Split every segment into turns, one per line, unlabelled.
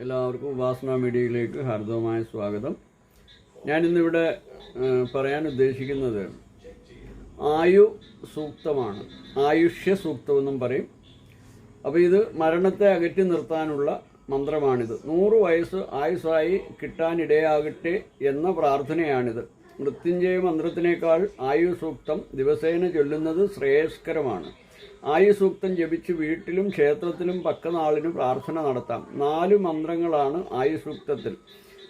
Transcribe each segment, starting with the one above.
എല്ലാവർക്കും ഉപാസന മീഡിയയിലേക്ക് ഹാർദവമായ സ്വാഗതം. ഞാനിന്നിവിടെ പറയാൻ ഉദ്ദേശിക്കുന്നത് ആയു സൂക്തമാണ്. ആയുഷ്യ സൂക്തമെന്നും പറയും. അപ്പോൾ ഇത് മരണത്തെ അകറ്റി നിർത്താനുള്ള മന്ത്രമാണിത്. 100 വയസ്സ് ആയുസ്സായി കിട്ടാനിടയാകട്ടെ എന്ന പ്രാർത്ഥനയാണിത്. മൃത്യുഞ്ജയ മന്ത്രത്തിനേക്കാൾ ആയു സൂക്തം ദിവസേന ചൊല്ലുന്നത് ശ്രേയസ്കരമാണ്. ആയു സൂക്തം ജപിച്ച് വീട്ടിലും ക്ഷേത്രത്തിലും പക്കനാളിന് പ്രാർത്ഥന നടത്താം. 4 മന്ത്രങ്ങളാണ് ആയു സൂക്തത്തിൽ.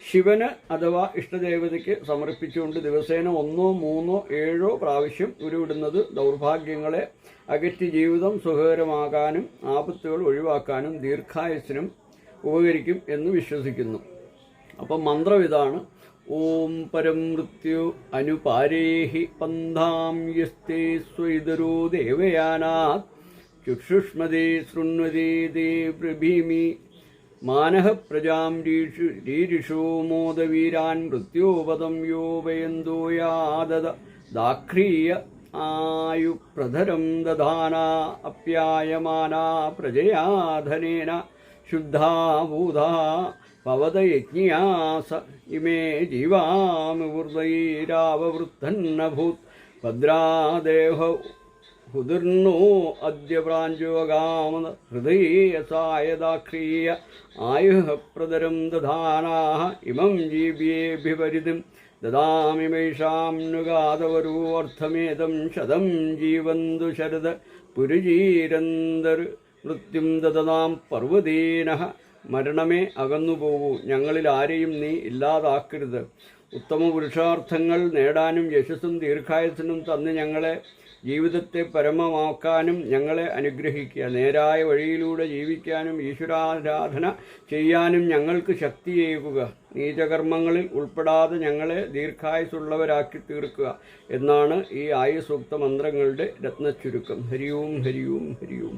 ശിവന് അഥവാ ഇഷ്ടദേവതയ്ക്ക് സമർപ്പിച്ചുകൊണ്ട് ദിവസേന 1, 3, 7 പ്രാവശ്യം ഉരുവിടുന്നത് ദൗർഭാഗ്യങ്ങളെ അകറ്റി ജീവിതം സുഖകരമാകാനും ആപത്തുകൾ ഒഴിവാക്കാനും ദീർഘായുസ്സിനും ഉപകരിക്കും എന്ന് വിശ്വസിക്കുന്നു. അപ്പം മന്ത്രം ഇതാണ്: ഓം പരം മൃത്യു അനുപാരേഹി പന്ഥാം യസ്തേ സ്വൈതരോ ദേവയാനാത് ചുക്ഷുഷ്മതേ ശൃണ്വതേ ദേവ്രഭീമി മാനഃ പ്രജാം രീരിഷോ മോദവീരാൻ മൃത്യോപദം യോപയന്തോ യാദദ ദാഖ്രീയ ആയുപ്രധരം ദധാനാ അപ്യായമാനാ പ്രജയാധനേന ശുദ്ധാഭൂതാ പവതയജ്ഞിയാസ ഇമേ ജീവാമിവൃതൈരാവവൃത്തന്നഭൂത് ഭദ്രാദേഹ ഹുതിർണോ അദ്യ പ്രാഞ്ജോഗാമ ഹൃദയേസായദാഖ്രീയ ആയുഃ പ്രതരം ദധാനാഃ ഇമം ജീവ്യേഭിപരിധിം ദദാമി മൈഷാം നുഗാതവരോ അർത്ഥമേതം ശതം ജീവന്തു ശരദ പുരുജീരന്തർ മൃത്യും ദദതാം പർവ്വതീനഃ. മരണമേ അകന്നുപോകൂ, ഞങ്ങളിൽ ആരെയും നീ ഇല്ലാതാക്കരുത്. ഉത്തമ പുരുഷാർത്ഥങ്ങൾ നേടാനും യശസ്സും ദീർഘായുസ്സിനും തന്ന് ഞങ്ങളെ ജീവിതത്തെ പരമമാക്കാനും ഞങ്ങളെ അനുഗ്രഹിക്കുക. നേരായ വഴിയിലൂടെ ജീവിക്കാനും ഈശ്വരാരാധന ചെയ്യാനും ഞങ്ങൾക്ക് ശക്തിയേകുക. നീചകർമ്മങ്ങളിൽ ഉൾപ്പെടാതെ ഞങ്ങളെ ദീർഘായുസ്സുള്ളവരാക്കി തീർക്കുക എന്നാണ് ഈ ആയുസൂക്ത മന്ത്രങ്ങളുടെ രത്നച്ചുരുക്കം. ഹരിയോം ഹരിയോം ഹരിയോം.